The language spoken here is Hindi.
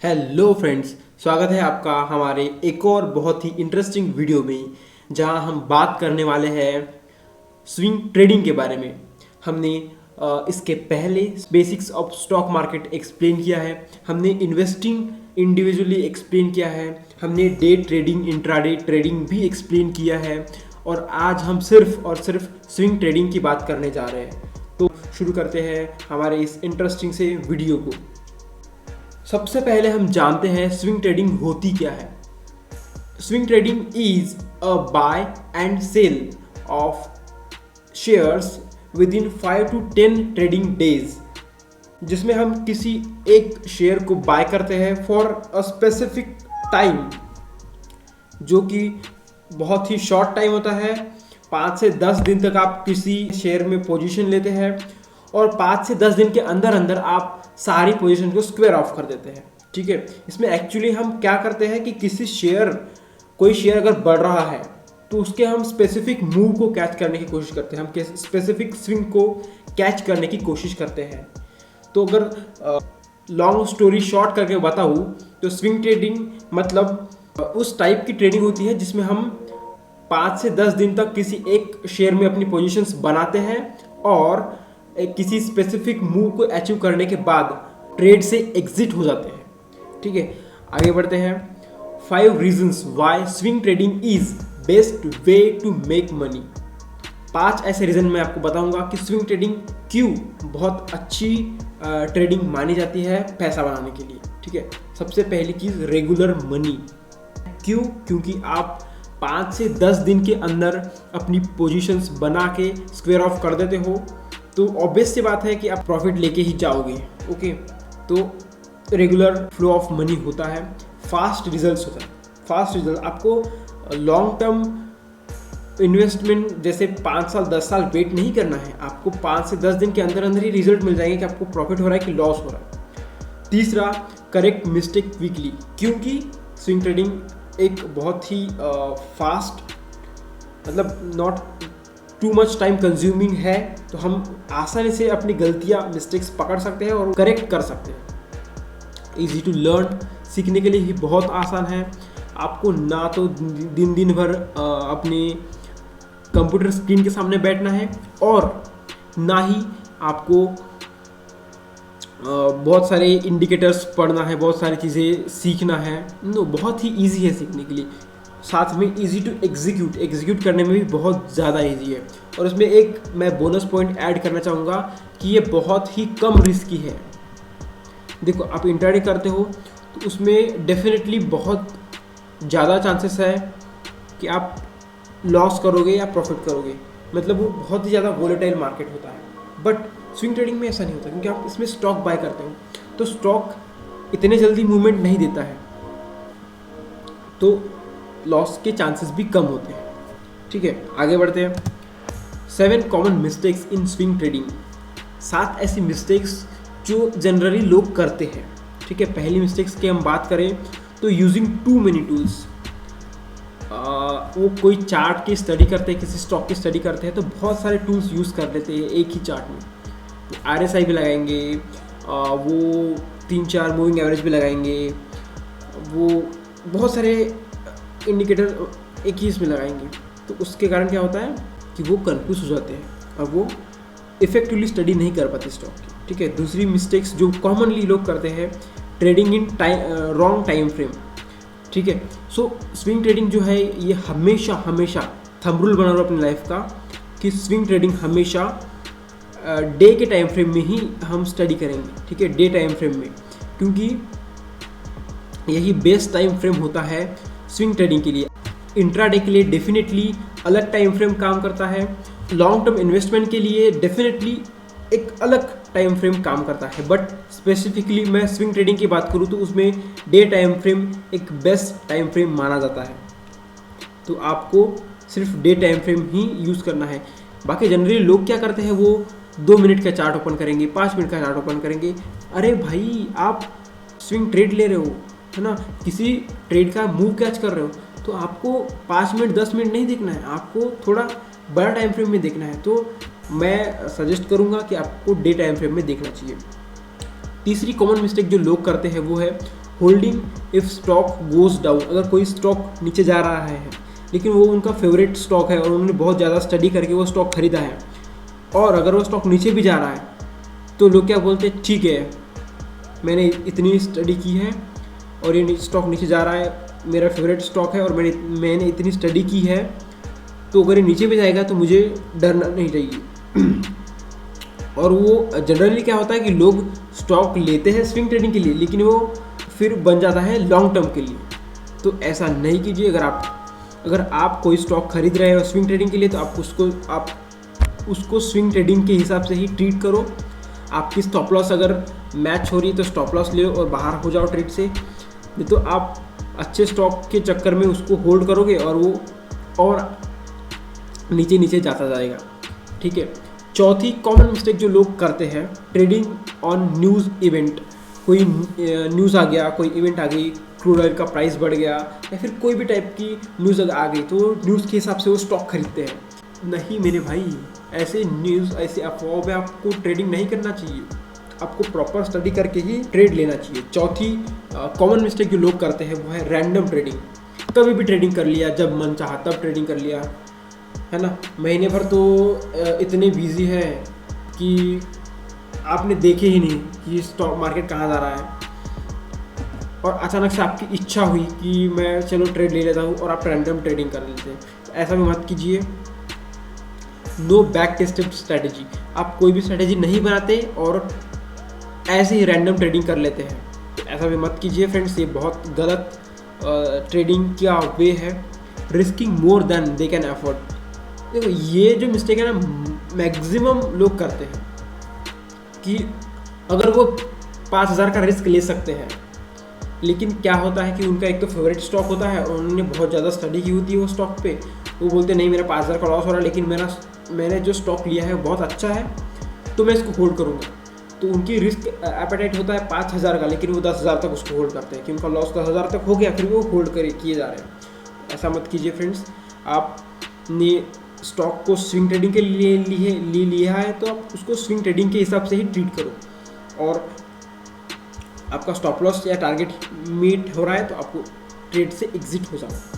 हेलो फ्रेंड्स, स्वागत है आपका हमारे एक और बहुत ही इंटरेस्टिंग वीडियो में, जहां हम बात करने वाले हैं स्विंग ट्रेडिंग के बारे में। हमने इसके पहले basics of stock market explain किया है, हमने इन्वेस्टिंग इंडिविजुअली एक्सप्लेन किया है, हमने डे ट्रेडिंग इंट्राडे ट्रेडिंग भी एक्सप्लेन किया है और आज हम सिर्फ और सिर्फ स्विंग ट्रेडिंग की बात करने जा रहे हैं। तो शुरू करते हैं हमारे इस इंटरेस्टिंग से वीडियो को। सबसे पहले हम जानते हैं स्विंग ट्रेडिंग होती क्या है। Swing trading is a buy and sell of shares within 5 to 10 trading days, जिसमें हम किसी एक शेयर को बाय करते हैं फॉर अ स्पेसिफिक टाइम, जो कि बहुत ही शॉर्ट टाइम होता है। 5 से 10 दिन तक आप किसी शेयर में पोजीशन लेते हैं और 5 से 10 दिन के अंदर अंदर आप सारी पोजीशन को स्क्वायर ऑफ कर देते हैं। ठीक है, इसमें एक्चुअली हम क्या करते हैं कि कोई शेयर अगर बढ़ रहा है तो उसके हम स्पेसिफिक मूव को कैच करने की कोशिश करते हैं, हम स्पेसिफिक स्विंग को कैच करने की कोशिश करते हैं। तो अगर लॉन्ग स्टोरी शॉर्ट करके बताऊँ तो स्विंग ट्रेडिंग मतलब उस टाइप की ट्रेडिंग होती है जिसमें हम 5 से 10 दिन तक किसी एक शेयर में अपनी पोजीशंस बनाते हैं और किसी स्पेसिफिक मूव को अचीव करने के बाद ट्रेड से एग्जिट हो जाते हैं। ठीक है, आगे बढ़ते हैं। 5 reasons why swing trading is best way to make money. 5 ऐसे रीजन मैं आपको बताऊंगा कि स्विंग ट्रेडिंग क्यों बहुत अच्छी ट्रेडिंग मानी जाती है पैसा बनाने के लिए। ठीक है, सबसे पहली चीज रेगुलर मनी। क्यों? क्योंकि आप 5 से 10 दिन के अंदर अपनी पोजीशंस बना के स्क्वायर ऑफ कर देते हो, तो ऑब्वियस सी बात है कि आप प्रॉफिट लेके ही जाओगे। ओके, तो रेगुलर फ्लो ऑफ मनी होता है, फास्ट रिजल्ट्स होता है। फास्ट रिजल्ट आपको लॉन्ग टर्म इन्वेस्टमेंट जैसे 5 साल 10 साल वेट नहीं करना है, आपको 5 से 10 दिन के अंदर अंदर ही रिजल्ट मिल जाएंगे कि आपको प्रॉफिट हो रहा है कि लॉस हो रहा है। तीसरा, करेक्ट मिस्टेक क्विकली, क्योंकि स्विंग ट्रेडिंग एक बहुत ही फास्ट मतलब not too much time consuming है, तो हम आसानी से अपनी गलतियां मिस्टेक्स पकड़ सकते हैं और करेक्ट कर सकते हैं। इजी टू लर्न, सीखने के लिए ही बहुत आसान है। आपको ना तो दिन भर अपने कंप्यूटर स्क्रीन के सामने बैठना है और ना ही आपको बहुत सारे इंडिकेटर्स पढ़ना है, बहुत सारी चीज़ें सीखना है। बहुत ही ईजी है सीखने के लिए। साथ में इजी टू एग्जीक्यूट करने में भी बहुत ज़्यादा इजी है। और इसमें एक मैं बोनस पॉइंट ऐड करना चाहूँगा कि ये बहुत ही कम रिस्की है। देखो, आप इंट्राडे करते हो तो उसमें डेफिनेटली बहुत ज़्यादा चांसेस है कि आप लॉस करोगे या प्रॉफिट करोगे, मतलब वो बहुत ही ज़्यादा वोलेटाइल मार्केट होता है। बट स्विंग ट्रेडिंग में ऐसा नहीं होता, क्योंकि आप इसमें स्टॉक बाय करते हो तो स्टॉक इतने जल्दी मूवमेंट नहीं देता है, तो लॉस के चांसेस भी कम होते हैं। ठीक है, आगे बढ़ते हैं। 7 common mistakes in swing trading. 7 ऐसी मिस्टेक्स जो जनरली लोग करते हैं। ठीक है, पहली मिस्टेक्स की हम बात करें तो यूजिंग टू मेनी टूल्स। वो कोई चार्ट की स्टडी करते हैं, किसी स्टॉक की स्टडी करते हैं तो बहुत सारे टूल्स यूज़ कर लेते हैं एक ही चार्ट में। RSI भी लगाएंगे, वो 3-4 मूविंग एवरेज भी लगाएंगे, वो बहुत सारे इंडिकेटर एक ही इसमें लगाएंगे। तो उसके कारण क्या होता है कि वो कंफ्यूज हो जाते हैं और वो इफेक्टिवली स्टडी नहीं कर पाते स्टॉक की। ठीक है, दूसरी मिस्टेक्स जो कॉमनली लोग करते हैं, trading in wrong time frame. ठीक है, सो स्विंग ट्रेडिंग जो है ये हमेशा थंब रूल बना लो अपनी लाइफ का कि स्विंग ट्रेडिंग हमेशा डे के टाइम फ्रेम में ही हम स्टडी करेंगे। ठीक है, डे टाइम फ्रेम में, क्योंकि यही बेस्ट टाइम फ्रेम होता है स्विंग ट्रेडिंग के लिए। इंट्राडे के लिए डेफिनेटली अलग टाइम फ्रेम काम करता है, लॉन्ग टर्म इन्वेस्टमेंट के लिए डेफिनेटली एक अलग टाइम फ्रेम काम करता है। बट स्पेसिफिकली मैं स्विंग ट्रेडिंग की बात करूँ तो उसमें डे टाइम फ्रेम एक बेस्ट टाइम फ्रेम माना जाता है, तो आपको सिर्फ डे टाइम फ्रेम ही यूज़ करना है। बाकी जनरली लोग क्या करते हैं, वो 2 मिनट का चार्ट ओपन करेंगे, 5 मिनट का चार्ट ओपन करेंगे। अरे भाई, आप स्विंग ट्रेड ले रहे हो, है ना, किसी ट्रेड का मूव कैच कर रहे हो, तो आपको 5 मिनट 10 मिनट नहीं देखना है, आपको थोड़ा बड़ा टाइम फ्रेम में देखना है। तो मैं सजेस्ट करूंगा कि आपको डे टाइम फ्रेम में देखना चाहिए। तीसरी कॉमन मिस्टेक जो लोग करते हैं वो है holding if stock goes down, अगर कोई स्टॉक नीचे जा रहा है लेकिन वो उनका फेवरेट स्टॉक है और उन्होंने बहुत ज़्यादा स्टडी करके वो स्टॉक खरीदा है, और अगर वो स्टॉक नीचे भी जा रहा है तो लोग क्या बोलते हैं, ठीक है मैंने इतनी स्टडी की है और ये स्टॉक नीचे जा रहा है, मेरा फेवरेट स्टॉक है और मैंने इतनी स्टडी की है, तो अगर ये नीचे भी जाएगा तो मुझे डरना नहीं चाहिए। और वो जनरली क्या होता है कि लोग स्टॉक लेते हैं स्विंग ट्रेडिंग के लिए, लेकिन वो फिर बन जाता है लॉन्ग टर्म के लिए। तो ऐसा नहीं कीजिए। अगर आप कोई स्टॉक खरीद रहे हो स्विंग ट्रेडिंग के लिए, तो आप उसको स्विंग ट्रेडिंग के हिसाब से ही ट्रीट करो। आपकी स्टॉप लॉस अगर मैच हो रही है तो स्टॉप लॉस ले और बाहर हो जाओ ट्रेड से, नहीं तो आप अच्छे स्टॉक के चक्कर में उसको होल्ड करोगे और वो और नीचे नीचे जाता जाएगा। ठीक है। चौथी कॉमन मिस्टेक जो लोग करते हैं, ट्रेडिंग ऑन न्यूज़ इवेंट। कोई न्यूज़ आ गया, कोई इवेंट आ गई, क्रूड ऑयल का प्राइस बढ़ गया या फिर कोई भी टाइप की न्यूज़ अगर आ गई तो न्यूज़ के हिसाब से वो स्टॉक खरीदते हैं। नहीं मेरे भाई, ऐसे न्यूज़ ऐसे अफवाहों पे आपको ट्रेडिंग नहीं करना चाहिए। आपको प्रॉपर स्टडी करके ही ट्रेड लेना चाहिए। चौथी कॉमन मिस्टेक जो लोग करते हैं वो है रैंडम ट्रेडिंग। कभी भी ट्रेडिंग कर लिया, जब मन चाहा तब ट्रेडिंग कर लिया, है ना। महीने भर तो इतने बिजी है कि आपने देखे ही नहीं कि स्टॉक मार्केट कहाँ जा रहा है, और अचानक से आपकी इच्छा हुई कि मैं चलो ट्रेड ले लेता हूँ और आप रैंडम ट्रेडिंग कर लेते हैं। ऐसा भी मत कीजिए। No back tested strategy. आप कोई भी स्ट्रैटेजी नहीं बनाते और ऐसे ही रैंडम ट्रेडिंग कर लेते हैं, तो ऐसा भी मत कीजिए फ्रेंड्स। ये बहुत गलत ट्रेडिंग का वे है। Risking more than they can afford. देखो ये जो मिस्टेक है ना, मैक्सिमम लोग करते हैं कि अगर वो 5,000 का रिस्क ले सकते हैं, लेकिन क्या होता है कि उनका एक तो फेवरेट स्टॉक होता है और उन्होंने बहुत ज़्यादा स्टडी की होती है वो स्टॉक पे, वो बोलते नहीं मेरा 5,000 का लॉस हो रहा है, लेकिन मैंने जो स्टॉक लिया है वो बहुत अच्छा है तो मैं इसको होल्ड करूँगा। तो उनकी रिस्क एपेटाइट होता है 5,000 का, लेकिन वो 10,000 तक उसको होल्ड करते हैं कि उनका लॉस 10,000 तक हो गया, फिर वो होल्ड किए जा रहे हैं। ऐसा मत कीजिए फ्रेंड्स। आपने स्टॉक को स्विंग ट्रेडिंग के लिए लिया है तो आप उसको स्विंग ट्रेडिंग के हिसाब से ही ट्रीट करो, और आपका स्टॉप लॉस या टारगेट मीट हो रहा है तो आपको ट्रेड से एग्जिट हो जाओ।